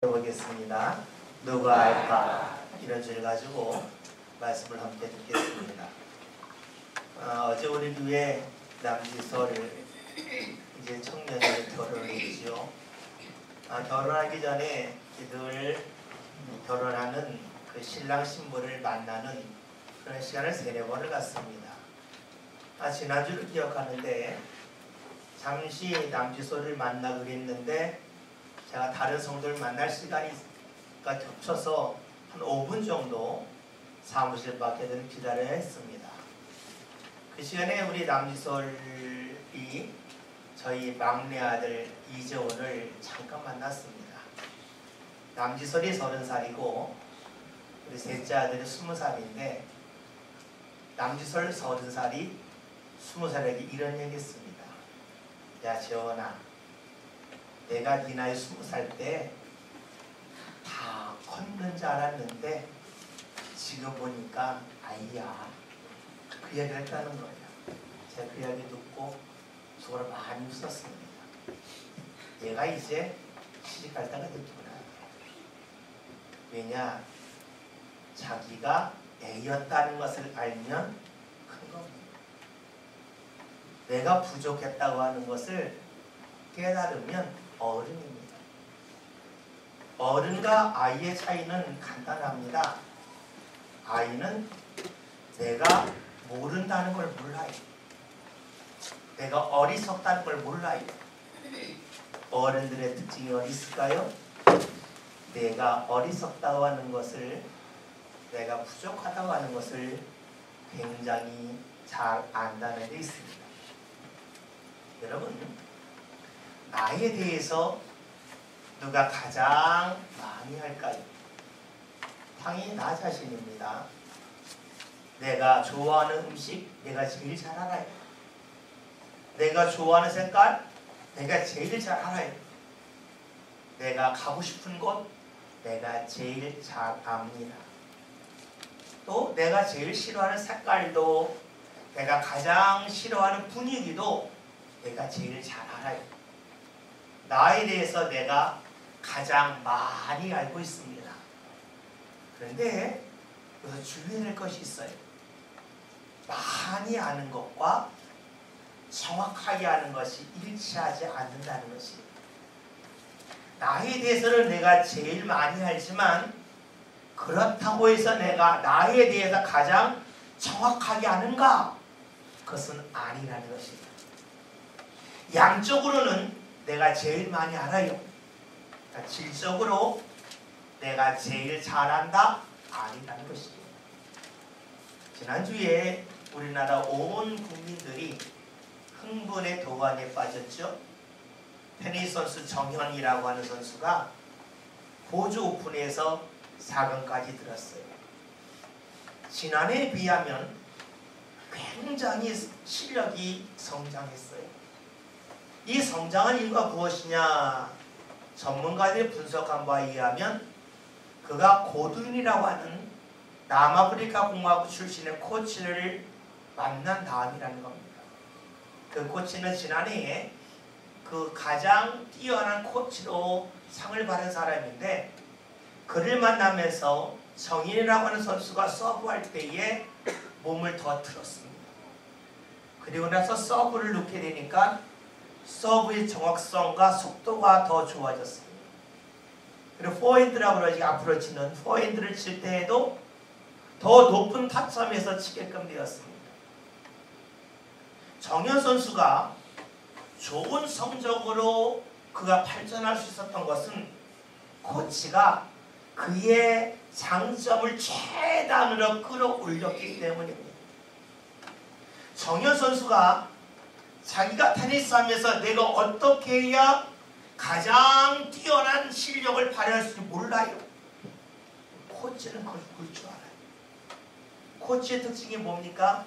보겠습니다. 누가 알까? 이런 주를 가지고 말씀을 함께 듣겠습니다. 어제 우리 교회 남지서를 이제 청년이 결혼을 했지요. 결혼하기 전에 늘 결혼하는 그 신랑 신부를 만나는 그런 시간을 3-4번을 갖습니다. 지난주를 기억하는데 잠시 남지서를 만나기로 했는데 제가 다른 성도를 만날 시간이 겹쳐서 한 5분 정도 사무실 밖에서 기다려야 했습니다. 그 시간에 우리 남지솔이 저희 막내 아들 이재원을 잠깐 만났습니다. 남지솔이 30살이고 우리 셋째 아들이 20살인데 남지솔 30살이 20살에게 이런 얘기 했습니다. 야 재원아, 내가 네 나이 20살 때 다 컸는 줄 알았는데 지금 보니까 아이야. 그 이야기를 했다는 거예요. 제가 그 이야기 듣고 속으로 많이 웃었습니다. 얘가 이제 시집갈 때가 됐구나. 왜냐? 자기가 애였다는 것을 알면 큰 겁니다. 내가 부족했다고 하는 것을 깨달으면 어른입니다. 어른과 아이의 차이는 간단합니다. 아이는 내가 모른다는 걸 몰라요. 내가 어리석다는 걸 몰라요. 어른들의 특징이 어디 있을까요? 내가 어리석다고 하는 것을, 내가 부족하다고 하는 것을 굉장히 잘 안다는 데 있습니다. 여러분, 나에 대해서 누가 가장 많이 할까요? 당연히 나 자신입니다. 내가 좋아하는 음식 내가 제일 잘 알아요. 내가 좋아하는 색깔 내가 제일 잘 알아요. 내가 가고 싶은 곳 내가 제일 잘 압니다. 또 내가 제일 싫어하는 색깔도, 내가 가장 싫어하는 분위기도 내가 제일 잘 알아요. 나에 대해서 내가 가장 많이 알고 있습니다. 그런데 여기서 주의해야 할 것이 있어요. 많이 아는 것과 정확하게 아는 것이 일치하지 않는다는 것이. 나에 대해서는 내가 제일 많이 알지만 그렇다고 해서 내가 나에 대해서 가장 정확하게 아는가? 그것은 아니라는 것입니다. 양적으로는 내가 제일 많이 알아요. 질적으로 내가 제일 잘한다? 아니라는 것입니다. 지난주에 우리나라 온 국민들이 흥분의 도가니에 빠졌죠. 테니스 선수 정현이라고 하는 선수가 호주 오픈에서 4강까지 들었어요. 지난해에 비하면 굉장히 실력이 성장했어요. 이 성장한 이유가 무엇이냐? 전문가들이 분석한 바에 의하면 그가 고든이라고 하는 남아프리카 공화국 출신의 코치를 만난 다음이라는 겁니다. 그 코치는 지난해에 그 가장 뛰어난 코치로 상을 받은 사람인데, 그를 만나면서 정인이라고 하는 선수가 서브할 때에 몸을 더 틀었습니다. 그리고 나서 서브를 넣게 되니까 서브의 정확성과 속도가 더 좋아졌습니다. 그리고 포핸드라고 그러지, 앞으로 치는 포핸드를 칠 때에도 더 높은 타점에서 치게끔 되었습니다. 정현 선수가 좋은 성적으로 그가 발전할 수 있었던 것은 코치가 그의 장점을 최단으로 끌어올렸기 때문입니다. 정현 선수가 자기가 테니스 하면서 내가 어떻게 해야 가장 뛰어난 실력을 발휘할 수 있을지 몰라요. 코치는 그걸 볼 줄 알아요. 코치의 특징이 뭡니까?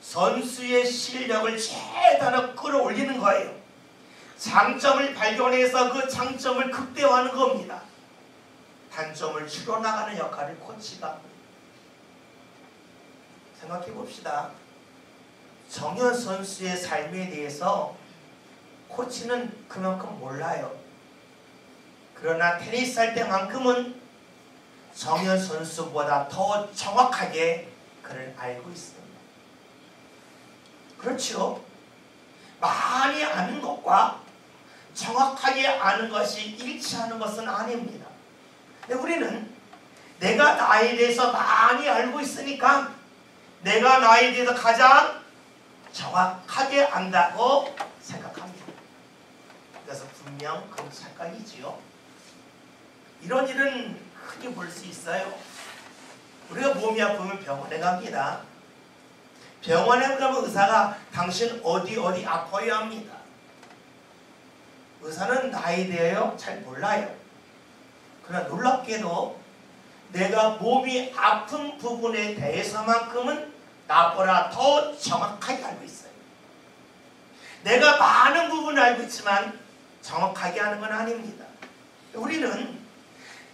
선수의 실력을 최대한 끌어올리는 거예요. 장점을 발견해서 그 장점을 극대화하는 겁니다. 단점을 줄여나가는 역할을 코치가 합니다. 생각해 봅시다. 정현 선수의 삶에 대해서 코치는 그만큼 몰라요. 그러나 테니스 할 때만큼은 정현 선수보다 더 정확하게 그를 알고 있습니다. 그렇죠? 많이 아는 것과 정확하게 아는 것이 일치하는 것은 아닙니다. 근데 우리는 내가 나에 대해서 많이 알고 있으니까 내가 나에 대해서 가장 정확하게 안다고 생각합니다. 그래서 분명 그건 착각이지요. 이런 일은 흔히 볼 수 있어요. 우리가 몸이 아프면 병원에 갑니다. 병원에 가면 의사가 당신 어디 아파야 합니다. 의사는 나에 대하여 잘 몰라요. 그러나 놀랍게도 내가 몸이 아픈 부분에 대해서만큼은 나보다 더 정확하게 알고 있어요. 내가 많은 부분을 알고 있지만 정확하게 아는 건 아닙니다. 우리는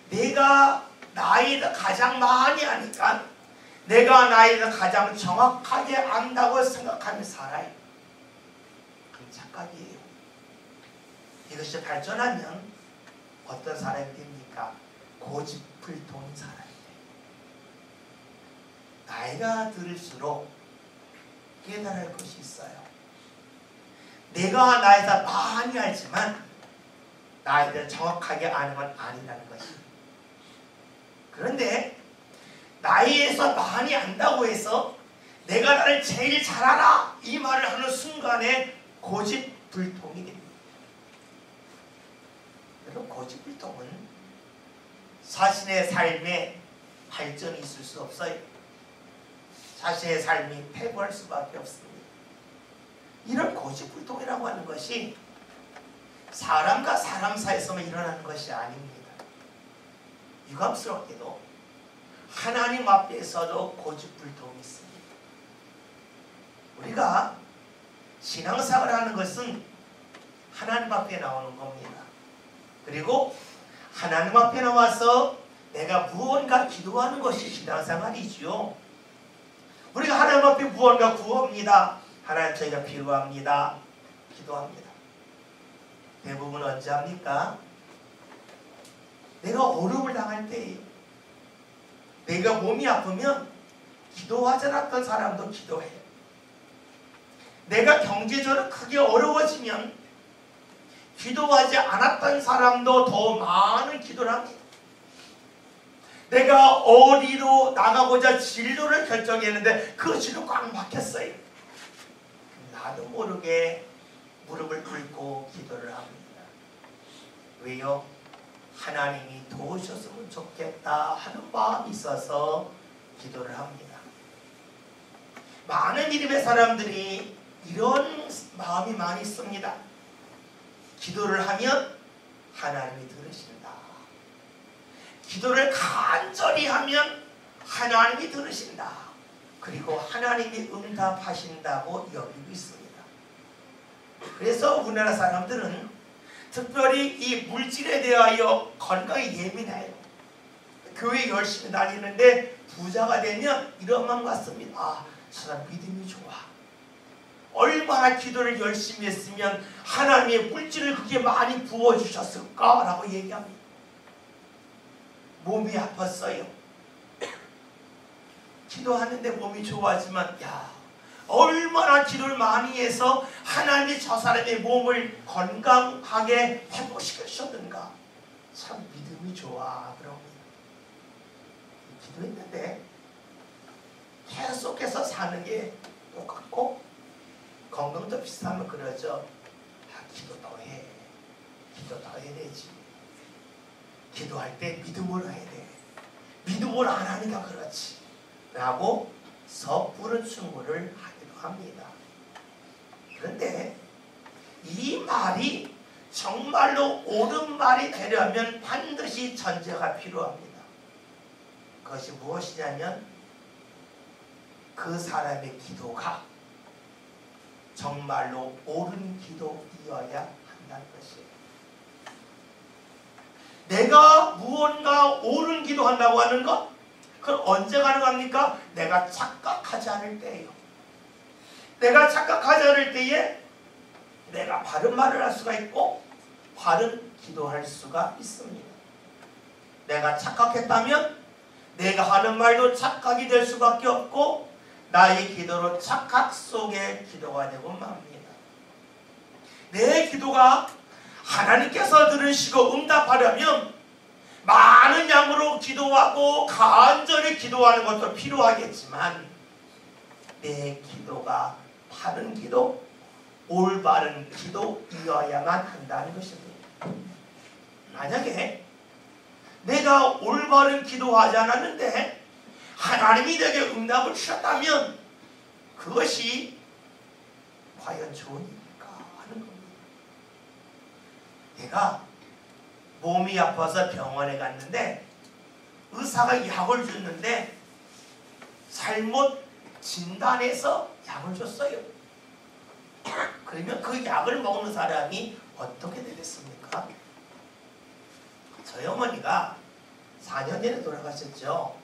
내가 나에 대해 가장 많이 아니까 내가 나에 대해 가장 정확하게 안다고 생각하며 살아요. 그건 착각이에요. 이것이 발전하면 어떤 사람이 됩니까? 고집불통인 사람이 돼요. 나이가 들을수록 깨달을 것이 있어요. 내가 나에 대해 많이 알지만 나에 대해 정확하게 아는 건 아니라는 것이. 그런데 나이에서 많이 안다고 해서 내가 나를 제일 잘 알아 이 말을 하는 순간에 고집불통이 됩니다. 여러분, 고집불통은 자신의 삶에 발전이 있을 수 없어요. 자신의 삶이 패배할 수밖에 없습니다. 이런 고집불통이라고 하는 것이 사람과 사람 사이에서만 일어나는 것이 아닙니다. 유감스럽게도 하나님 앞에서도 고집불통이 있습니다. 우리가 신앙생활을 하는 것은 하나님 앞에 나오는 겁니다. 그리고 하나님 앞에 나와서 내가 무언가 기도하는 것이 신앙생활이지요. 우리가 하나님 앞에 무언가 구합니다. 하나님, 저희가 필요합니다. 기도합니다. 대부분 언제 합니까? 내가 어려움을 당할 때예요. 내가 몸이 아프면 기도하지 않았던 사람도 기도해요. 내가 경제적으로 크게 어려워지면 기도하지 않았던 사람도 더 많은 기도를 합니다. 내가 어디로 나가고자 진로를 결정했는데 그 진로 꽉 막혔어요. 나도 모르게 무릎을 꿇고 기도를 합니다. 왜요? 하나님이 도우셨으면 좋겠다 하는 마음이 있어서 기도를 합니다. 많은 믿음의 사람들이 이런 마음이 많이 있습니다. 기도를 하면 하나님이 들으신다. 기도를 간절히 하면 하나님이 들으신다. 그리고 하나님이 응답하신다고 여기고 있습니다. 그래서 우리나라 사람들은 특별히 이 물질에 대하여 건강에 예민해요. 교회 열심히 다니는데 부자가 되면 이런 마음 같습니다. 아, 저 사람 믿음이 좋아. 얼마나 기도를 열심히 했으면 하나님의 물질을 그렇게 많이 부어주셨을까? 라고 얘기합니다. 몸이 아팠어요. 기도하는데 몸이 좋아지만 얼마나 기도를 많이 해서 하나님이 저 사람의 몸을 건강하게 회복시키셨는가. 참 믿음이 좋아. 그럽니다. 기도했는데 계속해서 사는 게 똑같고 건강도 비슷하면 그러죠. 기도 더 해. 기도 더 해야 되지. 기도할 때 믿음으로 해야 돼. 믿음으로 안 하니까 그렇지. 라고 섣부른 충고를 하기도 합니다. 그런데 이 말이 정말로 옳은 말이 되려면 반드시 전제가 필요합니다. 그것이 무엇이냐면 그 사람의 기도가 정말로 옳은 기도이어야 한다는 것이에요. 내가 무언가 옳은 기도한다고 하는 것, 그건 언제 가능합니까? 내가 착각하지 않을 때예요. 내가 착각하지 않을 때에 내가 바른 말을 할 수가 있고 바른 기도할 수가 있습니다. 내가 착각했다면 내가 하는 말도 착각이 될 수밖에 없고 나의 기도로 착각 속에 기도가 되고 맙니다. 내 기도가 하나님께서 들으시고 응답하려면 많은 양으로 기도하고 간절히 기도하는 것도 필요하겠지만 내 기도가 바른 기도, 올바른 기도이어야만 한다는 것입니다. 만약에 내가 올바른 기도하지 않았는데 하나님이 내게 응답을 주셨다면 그것이 과연 좋은 일일까 하는 겁니다. 내가 몸이 아파서 병원에 갔는데 의사가 약을 줬는데 잘못 진단해서 약을 줬어요. 그러면 그 약을 먹는 사람이 어떻게 되겠습니까? 저희 어머니가 4년 전에 돌아가셨죠.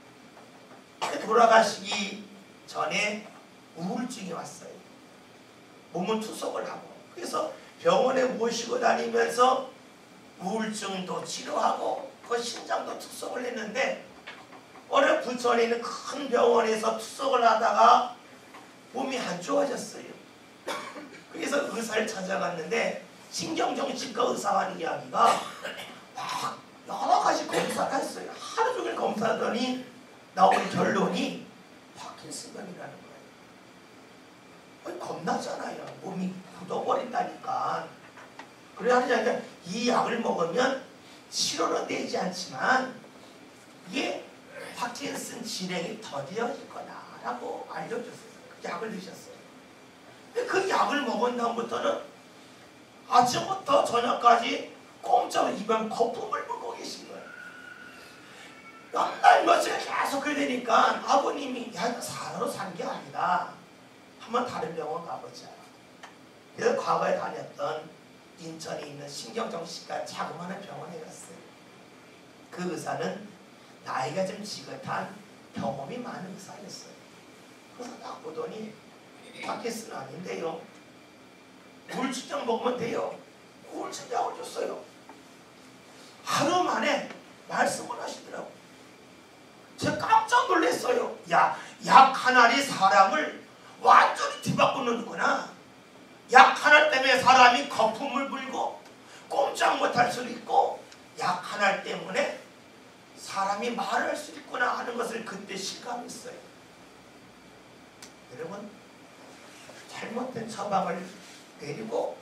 돌아가시기 전에 우울증이 왔어요. 몸은 투석을 하고 그래서 병원에 모시고 다니면서 우울증도 치료하고 그 신장도 투석을 했는데 어느 부천에 있는 큰 병원에서 투석을 하다가 몸이 안 좋아졌어요. 그래서 의사를 찾아갔는데 신경정신과 의사가 하는 이야기가 막 여러 가지 검사를 했어요. 하루 종일 검사하더니 나온 결론이 파킨슨병이라는 거예요. 아니, 겁나잖아요. 몸이 굳어버린다니까. 그래 하니까 이 약을 먹으면 치료는 되지 않지만 이게 파킨슨 진행이 더뎌질 거다라고 알려줬어요. 그 약을 드셨어요. 그 약을 먹은 다음부터는 아침부터 저녁까지 꼼짝을 입에 거품을 물고 계신 거예요. 맨날 며칠 계속 그래 되니까 아버님이 야 이거 사람으로 산 게 아니다. 한번 다른 병원 가보자. 그래서 과거에 다녔던 인천에 있는 신경정신과 자그마한 병원에 갔어요. 그 의사는 나이가 좀 지긋한 경험이 많은 의사였어요. 그래서 딱 보더니 파킨슨 아닌데요. 우울증약 먹으면 돼요. 우울증약을 줬어요. 하루 만에 말씀을 하시더라고요. 제가 깜짝 놀랐어요. 야, 약 하나리 사람을 완전히 뒤바꾸는구나. 약 하나 때문에 사람이 거품을 불고 꼼짝 못할 수 있고 약 하나 때문에 사람이 말할 수 있구나 하는 것을 그때 실감했어요. 여러분, 잘못된 처방을 내리고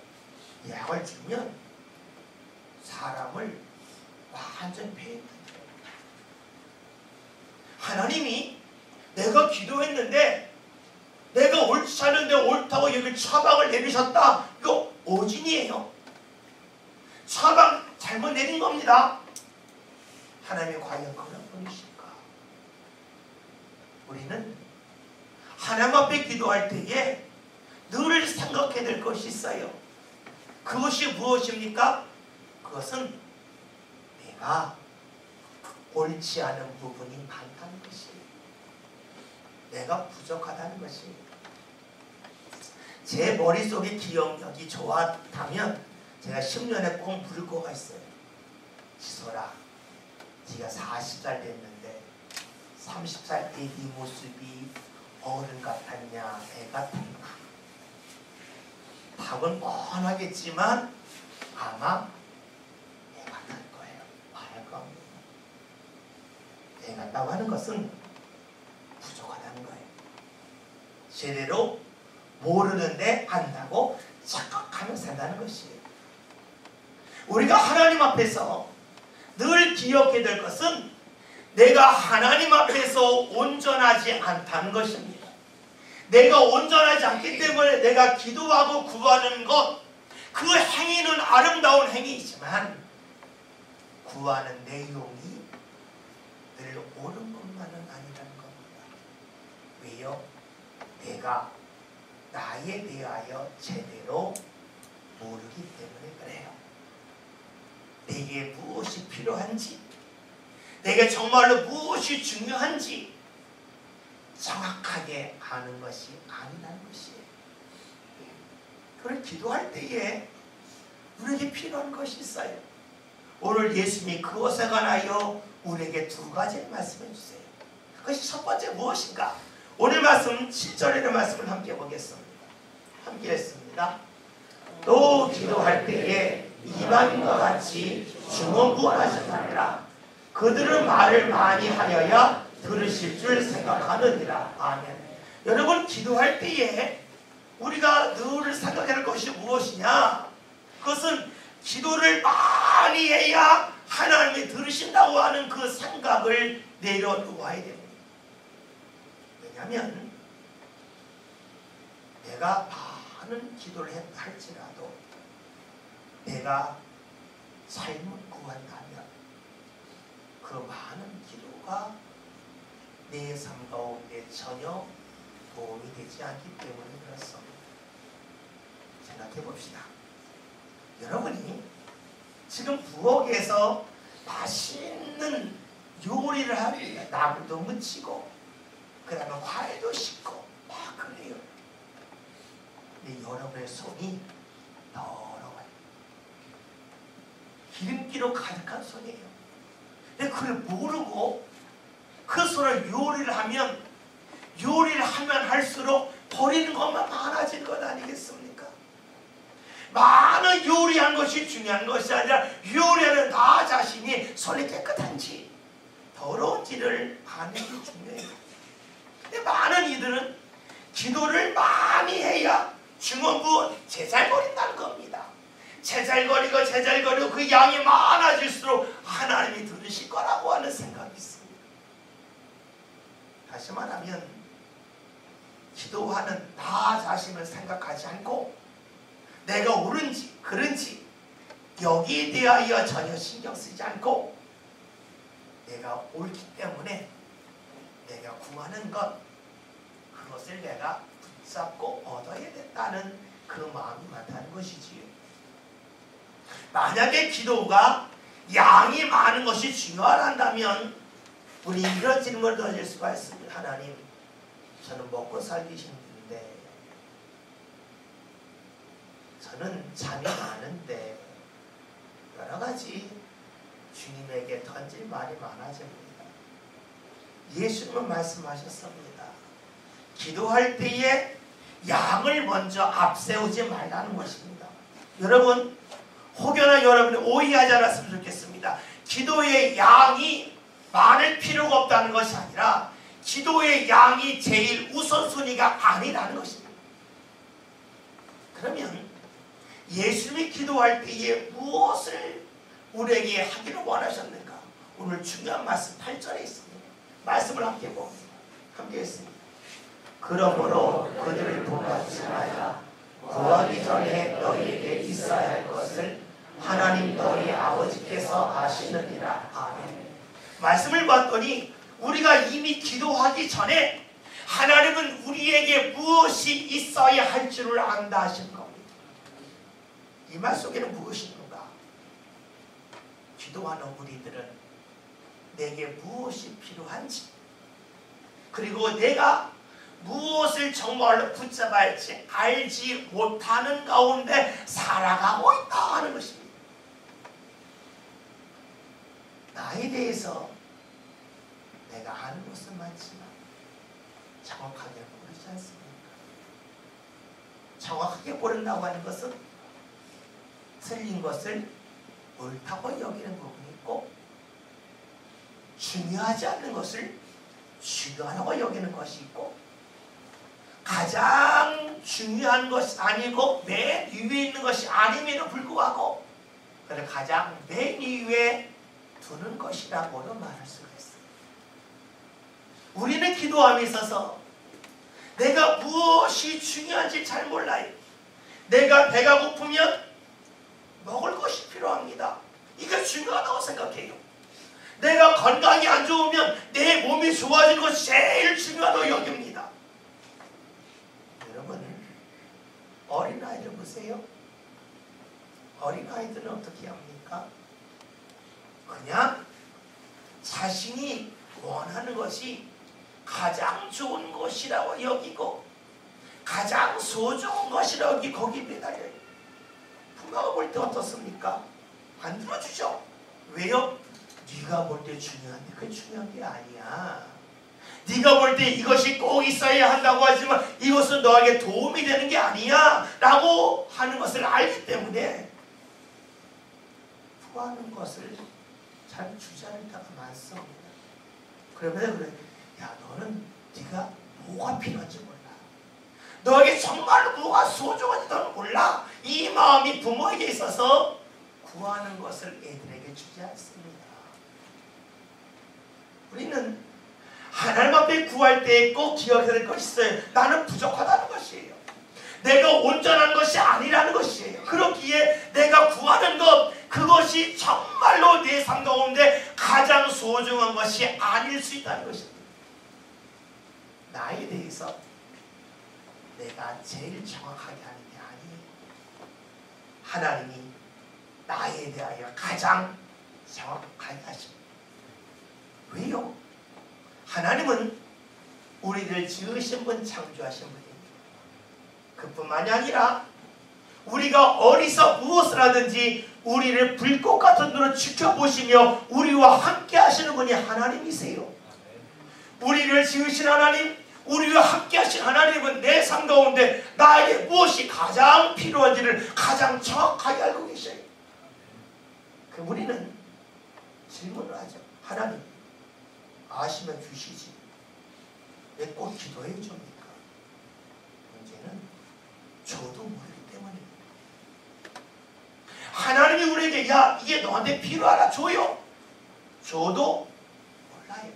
약을 주면 사람을 완전 폐해한다. 하나님이 내가 기도했는데 내가 옳지 않은데 옳다고 여기 처방을 내리셨다. 이거 오진이에요. 처방 잘못 내린 겁니다. 하나님이 과연 그런 분이실까? 우리는 하나님 앞에 기도할 때에 늘 생각해야 될 것이 있어요. 그것이 무엇입니까? 그것은 내가 옳지 않은 부분이 많다는 것이에요. 내가 부족하다는 것이에요. 제 머릿속에 기억력이 좋았다면 제가 10년의 꼭 물고가 있어요. 지소라, 네가 40살 됐는데 30살 때 네 모습이 어른 같았냐 애 같았냐. 답은 뻔하겠지만 아마 애 같을 거예요. 말할 겁니다. 애 같다고 하는 것은 부족하다는 거예요. 제대로 모르는데 안다고 착각하며 산다는 것이에요. 우리가 하나님 앞에서 늘 기억해야 될 것은 내가 하나님 앞에서 온전하지 않다는 것입니다. 내가 온전하지 않기 때문에 내가 기도하고 구하는 것, 그 행위는 아름다운 행위이지만 구하는 내용이 늘 옳은 것만은 아니라는 겁니다. 왜요? 내가 나에 대하여 제대로 모르기 때문에 그래요. 내게 무엇이 필요한지, 내게 정말로 무엇이 중요한지 정확하게 아는 것이 아니라는 것이에요. 그걸 기도할 때에 우리에게 필요한 것이 있어요. 오늘 예수님이 그것에 관하여 우리에게 두 가지를 말씀해 주세요. 그것이 첫 번째 무엇인가? 오늘 말씀 7절의 말씀을 함께 보겠습니다. 함께 했습니다. 또 기도할 때에 이방인과 같이 중언부언하지 말라. 그들은 말을 많이 하여야 들으실 줄 생각하느니라. 아멘. 여러분, 기도할 때에 우리가 늘 생각해야 할 것이 무엇이냐? 그것은 기도를 많이 해야 하나님이 들으신다고 하는 그 생각을 내려놓아야 됩니다. 왜냐하면 내가 많은 기도를 할지라도 내가 잘못 구한다면 그 많은 기도가 내 삶 가운데 전혀 도움이 되지 않기 때문에 그렇습니다. 생각해 봅시다. 여러분이 지금 부엌에서 맛있는 요리를 합니다. 나물도 무치고 그 다음에 과일도 씻고 막 그래요. 근데 여러분의 손이 더러워요. 기름기로 가득한 손이에요. 근데 그걸 모르고 그 손을 요리를 하면 할수록 버리는 것만 많아지는 것 아니겠습니까? 많은 요리한 것이 중요한 것이 아니라 요리하는 나 자신이 손이 깨끗한지 더러운지를 아는 게 중요해요. 근데 많은 이들은 기도를 많이 해야 중언부언 제잘거린다는 겁니다. 제잘거리고 그 양이 많아질수록 하나님이 들으실 거라고 하는 생각이 있습니다. 다시 말하면 기도하는 나 자신을 생각하지 않고 내가 옳은지 그른지 여기에 대하여 전혀 신경 쓰지 않고 내가 옳기 때문에 내가 구하는 것 그것을 내가 붙잡고 얻어야 된다는 그 마음이 많다는 것이지요. 만약에 기도가 양이 많은 것이 중요하다면 우리 이런 질문을 던질 수가 있습니다. 하나님, 저는 먹고 살기 힘든데 저는 잠이 많은데 여러 가지 주님에게 던질 말이 많아집니다. 예수님은 말씀하셨습니다. 기도할 때에 양을 먼저 앞세우지 말라는 것입니다. 여러분, 혹여나 여러분이 오해하지 않았으면 좋겠습니다. 기도의 양이 많을 필요가 없다는 것이 아니라 기도의 양이 제일 우선순위가 아니라는 것입니다. 그러면 예수님이 기도할 때에 무엇을 우리에게 하기를 원하셨는가? 오늘 중요한 말씀 8절에 있습니다. 말씀을 함께 봅니다. 함께 했습니다. 그러므로 그들을 본받지 말라. 구하기 전에 너희에게 있어야 할 것을 하나님 너희 아버지께서 아시느니라. 아멘. 말씀을 봤더니 우리가 이미 기도하기 전에 하나님은 우리에게 무엇이 있어야 할 줄을 안다 하시는 겁니다. 이 말 속에는 무엇이 있는가? 기도하는 우리들은 내게 무엇이 필요한지 그리고 내가 무엇을 정말로 붙잡아야 할지 알지 못하는 가운데 살아가고 있다 하는 것입니다. 나에 대해서 내가 아는 것은 많지만 정확하게 모르지 않습니까? 정확하게 모른다고 하는 것은 틀린 것을 옳다고 여기는 부분이 있고 중요하지 않는 것을 중요하다고 여기는 것이 있고 가장 중요한 것이 아니고 맨 위에 있는 것이 아님에도 불구하고 그를 가장 맨 위에 두는 것이라고도 말할 수가 있어요. 우리는 기도함에 있어서 내가 무엇이 중요한지 잘 몰라요. 내가 배가 고프면 먹을 것이 필요합니다. 이게 중요하다고 생각해요. 내가 건강이 안 좋으면 내 몸이 좋아지는 것이 제일 중요하다고 여깁니다. 여러분, 어린아이들 보세요. 어린아이들은 어떻게 합니까? 그냥 자신이 원하는 것이 가장 좋은 것이라고 여기고 가장 소중한 것이라고 여기 거기 매달려요. 부모가 볼 때 어떻습니까? 안 들어주죠. 왜요? 네가 볼 때 중요한데 그게 중요한 게 아니야. 네가 볼 때 이것이 꼭 있어야 한다고 하지만 이것은 너에게 도움이 되는 게 아니야 라고 하는 것을 알기 때문에 구하는 것을 잘 주지 않을 때가 많습니다. 그러면 그래, 야 너는 네가 뭐가 필요한지 몰라. 너에게 정말로 뭐가 소중한지 너는 몰라. 이 마음이 부모에게 있어서 구하는 것을 애들에게 주지 않습니다. 우리는 하나님 앞에 구할 때 꼭 기억해야 될 것이 있어요. 나는 부족하다는 것이에요. 내가 온전한 것이 아니라는 것이에요. 그렇기에 내가 구하는 것, 그것이 정말로 내 삶 가운데 가장 소중한 것이 아닐 수 있다는 것입니다. 나에 대해서 내가 제일 정확하게 하는 게 아니에요. 하나님이 나에 대하여 가장 정확하게 하십니다. 왜요? 하나님은 우리를 지으신 분, 창조하신 분입니다. 그뿐만이 아니라 우리가 어디서 무엇을 하든지 우리를 불꽃 같은 눈으로 지켜보시며 우리와 함께 하시는 분이 하나님이세요. 우리를 지으신 하나님, 우리와 함께 하신 하나님은 내 삶 가운데 나에게 무엇이 가장 필요한지를 가장 정확하게 알고 계셔요. 그 우리는 질문을 하죠. 하나님, 아시면 주시지 왜 꼭 기도해 줍니까? 문제는 저도 모르기 때문입니다. 하나님이 우리에게 야 이게 너한테 필요하라 줘요. 저도 몰라요.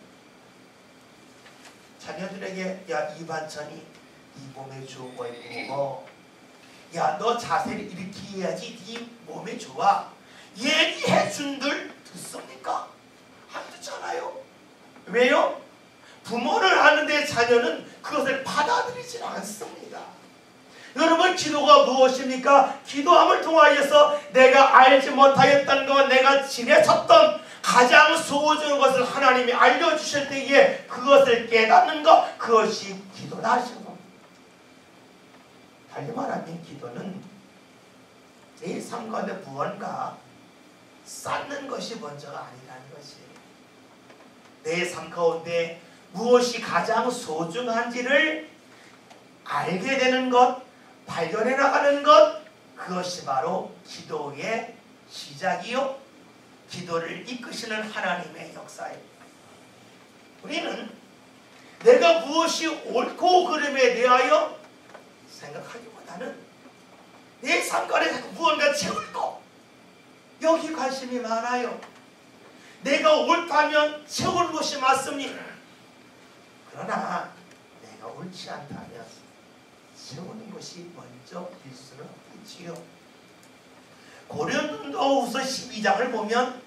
자녀들에게 야 이 반찬이 네 몸에 좋은 거고 야 너 자세를 이렇게 해야지 네 몸에 좋아. 얘기해 준들 듣습니까? 안 듣잖아요. 왜요? 부모를 아는데 자녀는 그것을 받아들이지 않습니다. 여러분 기도가 무엇입니까? 기도함을 통하여서 내가 알지 못하였던 것, 내가 지내쳤던 가장 소중한 것을 하나님이 알려주실 때에 그것을 깨닫는 것, 그것이 기도다 하시는 겁니다. 달리 말하면 기도는 내 삶 가운데 무언가 쌓는 것이 먼저가 아니라는 것이에요. 내 삶 가운데 무엇이 가장 소중한지를 알게 되는 것, 발견해 나가는 것, 그것이 바로 기도의 시작이요 기도를 이끄시는 하나님의 역사예요. 우리는 내가 무엇이 옳고 그름에 대하여 생각하기보다는 내 삶가운데 무언가 채울 것, 여기 관심이 많아요. 내가 옳다면 채우는 것이 맞습니다. 그러나 내가 옳지 않다면 채우는 것이 먼저일 수는 없지요. 고린도후서 12장을 보면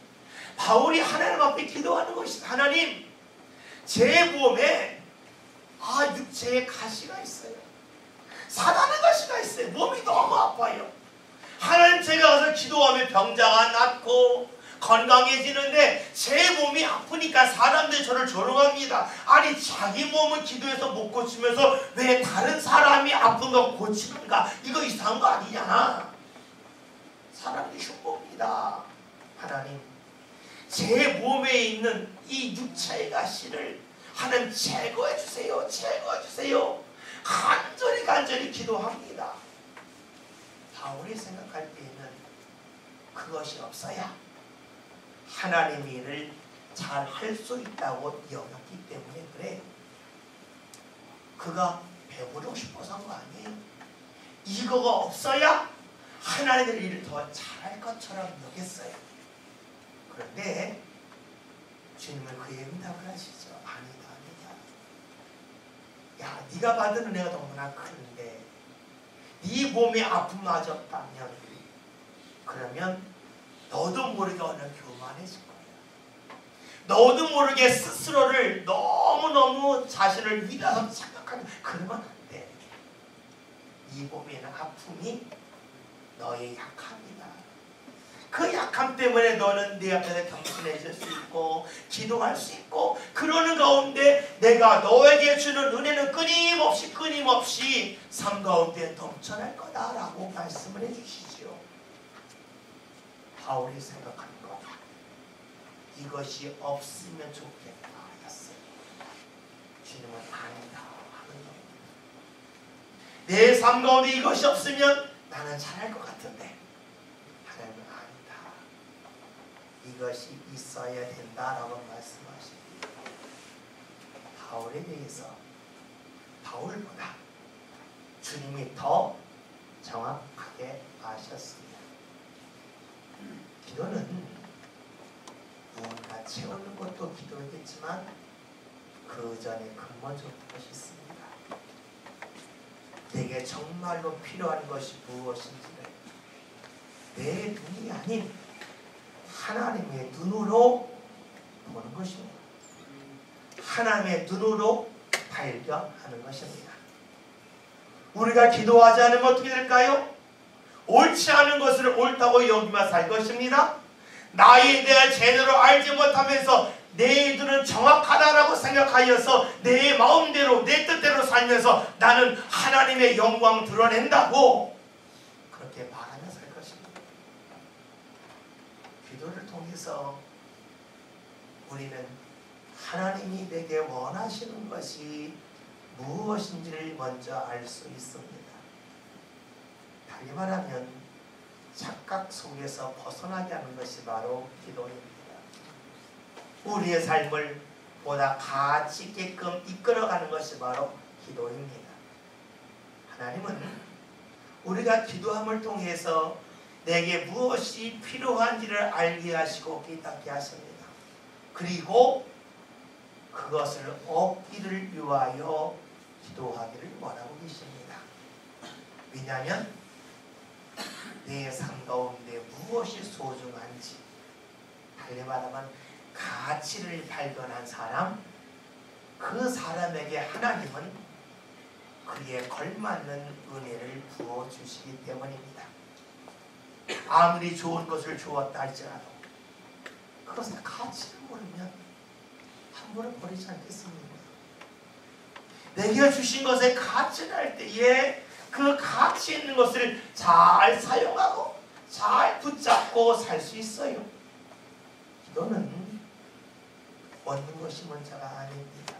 바울이 하나님 앞에 기도하는 것이 하나님 제 몸에 육체에 가시가 있어요. 사단의 가시가 있어요. 몸이 너무 아파요. 하나님 제가 가서 기도하면 병자가 낫고 건강해지는데 제 몸이 아프니까 사람들이 저를 조롱합니다. 아니 자기 몸은 기도해서 못 고치면서 왜 다른 사람이 아픈 거 고치는가? 이거 이상한 거 아니냐? 사람이 흉봅니다. 하나님 제 몸에 있는 이 육체의 가시를 하나님 제거해 주세요. 제거해 주세요. 간절히 기도합니다. 바울이 생각할 때에는 그것이 없어야 하나님의 일을 잘 할 수 있다고 여겼기 때문에 그래. 그가 배부르고 싶어서 한 거 아니에요. 이거가 없어야 하나님의 일을 더 잘할 것처럼 여겼어요. 그런데 주님은 그의 응답을 하시죠. 아니다. 야 네가 받은 은혜가 너무나 큰데 네 몸에 아픔마저 없다면 그러면 너도 모르게 어느 교만해질 거야. 너도 모르게 스스로를 너무너무 자신을 위대하다고 생각하는 그러면 안 돼. 네 몸에는 아픔이 너의 약함이다. 그 약함 때문에 너는 내 앞에서 겸손해질 수 있고 기도할 수 있고 그러는 가운데 내가 너에게 주는 은혜는 끊임없이 삶 가운데 넘쳐날 거다라고 말씀을 해주시죠. 바울이 생각하는 것 이것이 없으면 좋겠다 하였어요. 주님은 아니다 하는 겁니다. 내 삶 가운데 이것이 없으면 나는 잘할 것 같은데 하나님은 아니다. 이것이 있어야 된다라고 말씀하십니다. 바울에 대해서 바울보다 주님이 더 정확하게 아셨습니다. 기도는 무언가 채우는 것도 기도이겠지만 그 전에 근본적인 것이 있습니다. 내게 정말로 필요한 것이 무엇인지를 내 눈이 아닌 하나님의 눈으로 보는 것입니다. 하나님의 눈으로 발견하는 것입니다. 우리가 기도하지 않으면 어떻게 될까요? 옳지 않은 것을 옳다고 여기며 살 것입니다. 나에 대해 제대로 알지 못하면서 내 눈은 정확하다라고 생각하여서 내 마음대로 내 뜻대로 살면서 나는 하나님의 영광 드러낸다고 그렇게 말하며 살 것입니다. 기도를 통해서 우리는 하나님이 내게 원하시는 것이 무엇인지를 먼저 알 수 있습니다. 달리 말하면 착각 속에서 벗어나게 하는 것이 바로 기도입니다. 우리의 삶을 보다 가치 있게끔 이끌어가는 것이 바로 기도입니다. 하나님은 우리가 기도함을 통해서 내게 무엇이 필요한지를 알게 하시고 깨닫게 하십니다. 그리고 그것을 얻기를 위하여 기도하기를 원하고 계십니다. 왜냐하면 내 삶 가운데 무엇이 소중한지, 달리 말하면 가치를 발견한 사람, 그 사람에게 하나님은 그에 걸맞는 은혜를 부어주시기 때문입니다. 아무리 좋은 것을 주었다 할지라도 그것의 가치를 모르면 함부로 버리지 않겠습니다. 내게 주신 것의 가치를 알 때에 그 가치 있는 것을 잘 사용하고 잘 붙잡고 살 수 있어요. 기도는 얻는 것이 먼저가 아닙니다.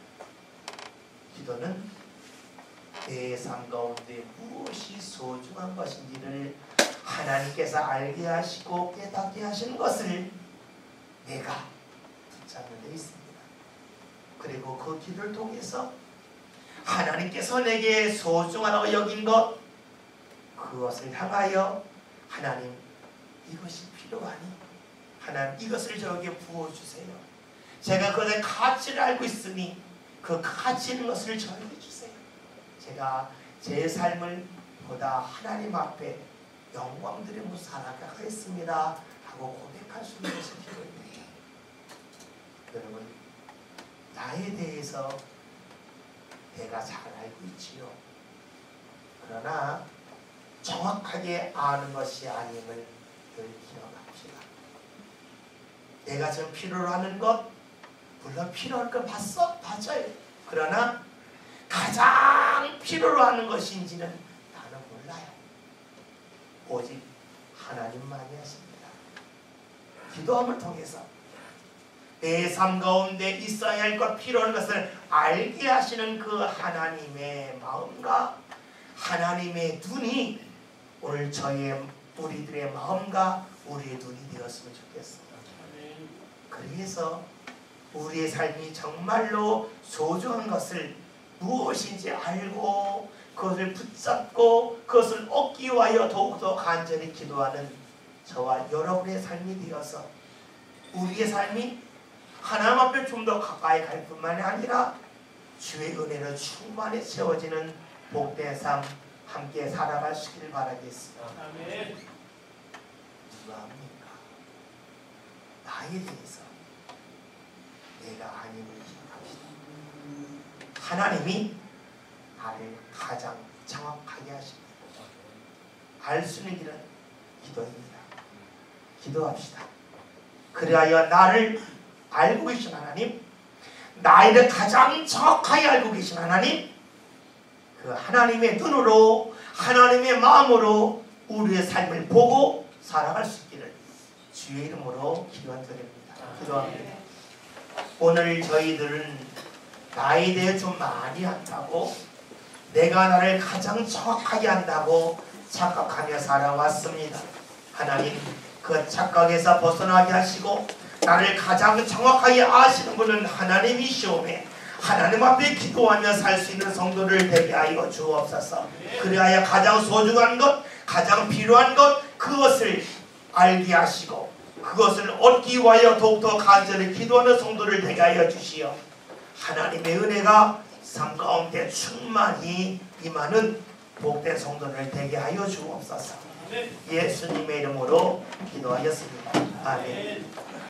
기도는 내 삶 가운데 무엇이 소중한 것인지를 하나님께서 알게 하시고 깨닫게 하시는 것을 내가 붙잡는 데 있습니다. 그리고 그 기도를 통해서 하나님께서 내게 소중하다고 여긴 것, 그것을 향하여 하나님 이것이 필요하니 하나님 이것을 저에게 부어주세요. 제가 그것의 가치를 알고 있으니 그 가치 있는 것을 저에게 주세요. 제가 제 삶을 보다 하나님 앞에 영광 드리며 살아가겠습니다 하고 고백할 수 있는 것이 기도입니다. 여러분, 나에 대해서 내가 잘 알고 있지요. 그러나 정확하게 아는 것이 아님을 늘 기억합시다. 내가 지금 필요로 하는 것, 물론 필요할 건 맞아요. 그러나 가장 필요로 하는 것인지는 나는 몰라요. 오직 하나님만이 하십니다. 기도함을 통해서 내 삶 가운데 있어야 할 것, 필요한 것을 알게 하시는 그 하나님의 마음과 하나님의 눈이 오늘 우리들의 마음과 우리의 눈이 되었으면 좋겠습니다. 그래서 우리의 삶이 정말로 소중한 것을 무엇인지 알고 그것을 붙잡고 그것을 얻기 위하여 더욱더 간절히 기도하는 저와 여러분의 삶이 되어서 우리의 삶이 하나님 앞에 좀 더 가까이 갈 뿐만이 아니라 주의 은혜로 충만히 채워지는 복된 삶 함께 살아가시길 바라겠습니다. 아멘. 누가 합니까? 나에 대해서 내가 아님을 기억합시다. 하나님이 나를 가장 정확하게 하십니다. 알 수 있는 길은 기도입니다. 기도합시다. 그리하여 나를 알고 계신 하나님, 나를 가장 정확하게 알고 계신 하나님, 그 하나님의 눈으로 하나님의 마음으로 우리의 삶을 보고 살아갈 수 있기를 주의 이름으로 기원드립니다. 기도합니다. 오늘 저희들은 나에 대해 좀 많이 안다고, 내가 나를 가장 정확하게 안다고 착각하며 살아왔습니다. 하나님, 그 착각에서 벗어나게 하시고 나를 가장 정확하게 아시는 분은 하나님이시오매 하나님 앞에 기도하며 살 수 있는 성도를 되게 하여 주옵소서. 그리하여 가장 소중한 것, 가장 필요한 것, 그것을 알게 하시고 그것을 얻기 위하여 더욱더 간절히 기도하는 성도를 되게 하여 주시어 하나님의 은혜가 삶 가운데 충만히 임하는 복된 성도를 되게 하여 주옵소서. 예수님의 이름으로 기도하였습니다. 아멘.